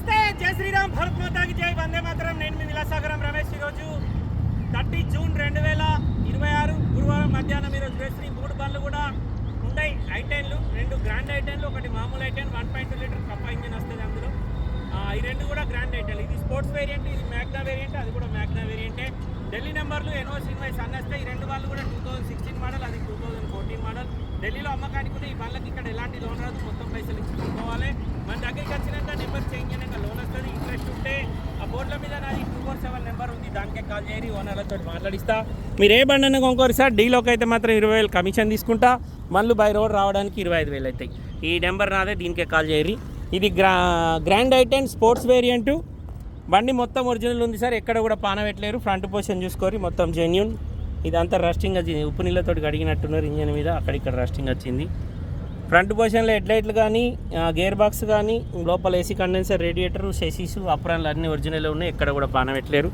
నమస్తే, జై శ్రీరామ్, భారత్ మాతాకి జై, వందే మాతరం. నేను మీ విలాసాగరం రమేష్. ఈరోజు 30 జూన్ 2026 గురువారం మధ్యాహ్నం ఈరోజు శ్రీ 3 బండ్లు కూడా ఉన్నాయి. ఐటెన్లు, 2 గ్రాండ్ ఐటెన్లు, ఒకటి మామూలు ఐటెన్ 1.2 లీటర్ కప్ప ఇంజిన్ వస్తుంది అందులో. ఈ 2 కూడా గ్రాండ్ ఐటెన్లు. ఇది స్పోర్ట్స్ వేరియంట్, ఇది మ్యాగ్నా వేరియంట్, అది కూడా మ్యాగ్నా వేరియంటే. ఢిల్లీ నెంబర్లు ఎన్ఓసి ఇన్వాయిస్ అన్నస్తే. ఈ 2 బండ్లు కూడా 2016 మోడల్, అది 2014 మోడల్. ఢిల్లీలో అమ్మకానికి కూడా ఈ బండ్లకి ఇక్కడ ఎలాంటి లోన్ రాదు, మొత్తం పైసలు ఇచ్చి కొనుక్కోవాలి. మన దగ్గరికి వచ్చినాక నెంబర్ చేంజ్ అయినాక లోన్ వస్తుంది. ఇంట్రెస్ట్ ఉంటే ఆ బోర్డుల మీద నాది 247 నెంబర్ ఉంది, దానికే కాల్ చేయరి, ఓనర్లతో మాట్లాడిస్తా. మీరు ఏ బండి అన్న కొనుక్కోరు సార్. డీలోకి అయితే మాత్రం 20,000 కమిషన్ తీసుకుంటా. మళ్ళీ బై రోడ్ రావడానికి 25,000 అవుతాయి. ఈ నెంబర్ నాదే, దీనికే కాల్ చేయరి. ఇది గ్రాండ్ ఐటెన్ స్పోర్ట్స్ వేరియంటు. బండి మొత్తం ఒరిజినల్ ఉంది సార్, ఎక్కడ కూడా పాన పెట్టలేరు. ఫ్రంట్ పొజిషన్ చూసుకోరి, మొత్తం జెన్యూన్. ఇదంతా రస్టింగ్ వచ్చింది, ఉప్పు నీళ్ళతో కడిగినట్టున్నారు ఇంజన్ మీద, అక్కడిక్కడ రస్టింగ్ వచ్చింది. ఫ్రంట్ పొజిషన్లో హెడ్లైట్లు కానీ, గేర్ బాక్స్ కానీ, లోపల ఏసీ కండెన్సర్, రేడియేటర్, సెసీస్, అప్రాన్లు అన్నీ ఒరిజినల్ ఉన్నాయి, ఎక్కడ కూడా పాన పెట్టలేరు.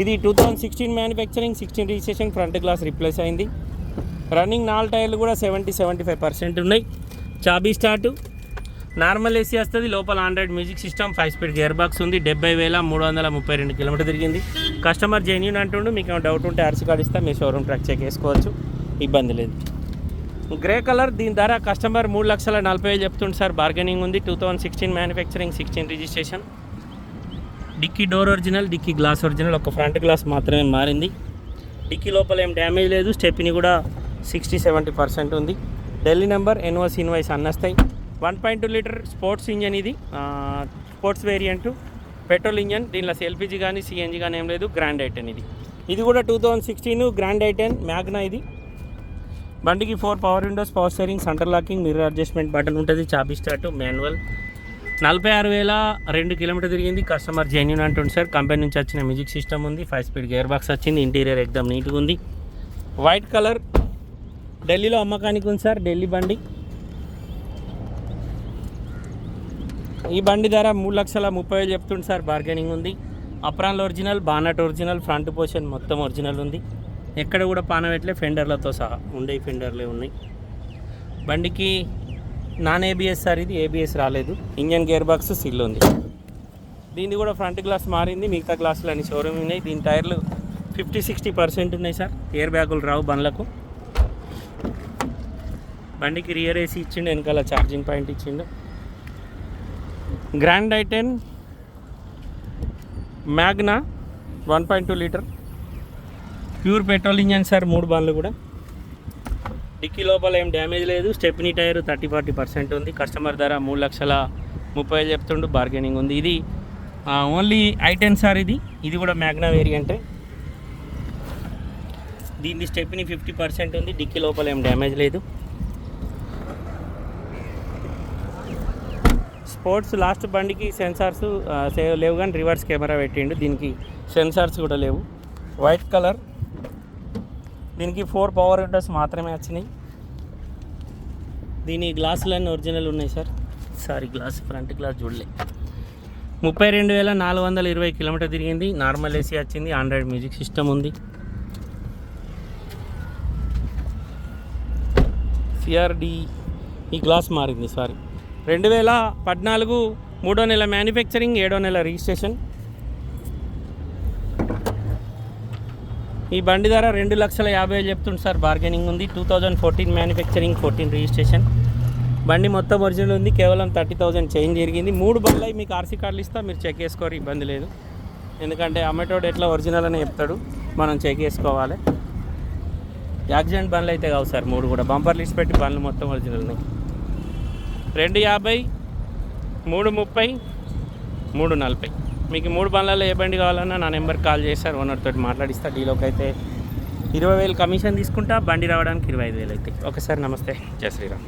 ఇది 2016 manufacturing, 16 registration. Front glass replace అయింది. రన్నింగ్ 4 టైర్లు కూడా 70-75% ఉన్నాయి. చాబీ స్టార్టు, నార్మల్ ఏసీ వస్తుంది. లోపల Android music system, 5 speed gear box ఉంది. 70,332 కిలోమీటర్ తిరిగింది. కస్టమర్ జెన్యూన్ అంటుండు. మీకు ఏమైనా డౌట్ ఉంటే ఆర్సీ కార్డు ఇస్తా, మీ షోరూమ్ ట్రాక్ చెక్ చేసుకోవచ్చు, ఇబ్బంది లేదు. గ్రే కలర్, దీని ధర కస్టమర్ 3,40,000 చెప్తుంది సార్, బార్గెనింగ్ ఉంది. 2016 manufacturing, 16 registration. Dickey door original, dickey glass original, ఒక ఫ్రంట్ గ్లాస్ మాత్రమే మారింది. డిక్కీ లోపల ఏం డ్యామేజ్ లేదు. స్టెప్ని కూడా 60-70% ఉంది. ఢిల్లీ నెంబర్, ఎన్ఓసి ఇన్వాయిస్ అన్నస్తాయి. 1.2 లీటర్ స్పోర్ట్స్ ఇంజన్. ఇది స్పోర్ట్స్ వేరియంటు, పెట్రోల్ ఇంజన్. దీనిలో ఎల్పిజి కానీ సిఎన్జి కానీ ఏం లేదు. గ్రాండ్ ఐటెన్ ఇది కూడా 2016 గ్రాండ్ ఐటెన్ మ్యాగ్నా. ఇది బండికి 4 power Windows, power steering, centre locking, mirror adjustment button ఉంటుంది. చాబీ స్టార్ట్, మాన్యువల్. 46,002 కిలోమీటర్ తిరిగింది. కస్టమర్ జెన్యూన్ అంటుంది సార్. కంపెనీ నుంచి వచ్చిన మ్యూజిక్ సిస్టమ్ ఉంది. 5 స్పీడ్ గేర్ బాక్స్ వచ్చింది. ఇంటీరియర్ ఎక్దమ్ నీట్గా ఉంది. వైట్ కలర్, ఢిల్లీలో అమ్మకానికి ఉంది సార్. ఢిల్లీ బండి. ఈ బండి ధర 3,30,000 చెప్తుంది సార్, బార్గెనింగ్ ఉంది. అప్రాన్లు original, bonnet original, front position మొత్తం ఒరిజినల్ ఉంది. ఎక్కడ కూడా పానవెట్లే, ఫెండర్లతో సహా ఉండే ఫెండర్లే ఉన్నాయి. బండికి నాన్ ఏబిఎస్ సార్, ఇది ఏబిఎస్ రాలేదు. ఇంజన్ గేర్ బాక్స్ సిల్ ఉంది. దీన్ని కూడా ఫ్రంట్ గ్లాస్ మారింది. మిగతా గ్లాసులు అన్ని షోరూమ్ ఉన్నాయి. దీని టైర్లు 50-60% ఉన్నాయి సార్. ఎయిర్ బ్యాగులు రావు బండ్లకు. బండికి రియర్ ఏసీ ఇచ్చిండు, వెనకాల ఛార్జింగ్ పాయింట్ ఇచ్చిండు. Grand i ten Magna 1.2 litre pure petrol engine sir. 3 బండ్లు కూడా. డిక్కీ లోపల ఏం డ్యామేజ్ లేదు. స్టెప్నీ టైర్ 30-40% ఉంది. కస్టమర్ ధర 3,30,000 చెప్తుండు, బార్గెనింగ్ ఉంది. ఇది ఓన్లీ ఐటెన్ సార్. ఇది కూడా మ్యాగ్నా వేరియంటే. దీన్ని స్టెప్నీ 50% ఉంది. డిక్కీ లోపల ఏం డ్యామేజ్ లేదు. స్పోర్ట్స్ లాస్ట్ బండికి సెన్సార్స్ లేవు కానీ రివర్స్ కెమెరా పెట్టిండు. దీనికి సెన్సార్స్ కూడా లేవు. వైట్ కలర్, దీనికి 4 పవర్ విండోస్ మాత్రమే వచ్చినాయి. దీని గ్లాసులన్నీ ఒరిజినల్ ఉన్నాయి sir. Sorry, glass front glass చూడలే. 32,420 కిలోమీటర్ తిరిగింది. నార్మల్ ఏసీ వచ్చింది. ఆండ్రాయిడ్ మ్యూజిక్ సిస్టమ్ ఉంది. సిఆర్డి ఈ గ్లాస్ మారింది. సారీ, 2014 3వ నెల మ్యానుఫ్యాక్చరింగ్, 7వ నెల రిజిస్ట్రేషన్. ఈ బండి ధర 2,50,000 చెప్తుంది సార్, బార్గెనింగ్ ఉంది. 2014 మ్యానుఫ్యాక్చరింగ్, 14 రిజిస్ట్రేషన్. బండి మొత్తం ఒరిజినల్ ఉంది. కేవలం 30,000 చేంజ్ జరిగింది. 3 బండ్లు అవి మీకు ఆర్సీ కార్డులు ఇస్తా, మీరు చెక్ చేసుకోరు, ఇబ్బంది లేదు. ఎందుకంటే అమ్మేటోడు ఎట్లా ఒరిజినల్ అని చెప్తాడు, మనం చెక్ చేసుకోవాలి. యాక్సిడెంట్ బండ్లు అయితే కావు సార్. 3 కూడా బంపర్ లిస్ట్ పెట్టి బండ్లు మొత్తం ఒరిజినల్ ఉన్నాయి. 250, 330, 340. మీకు 3 బండ్లలో ఏ బండి కావాలన్నా నా నెంబర్కి కాల్ చేస్తారు, ఓనర్తో మాట్లాడిస్తా. డీలోకి అయితే 20,000 కమిషన్ తీసుకుంటా. బండి రావడానికి 25,000 అవుతాయి. ఒకసారి నమస్తే, జై శ్రీరామ్.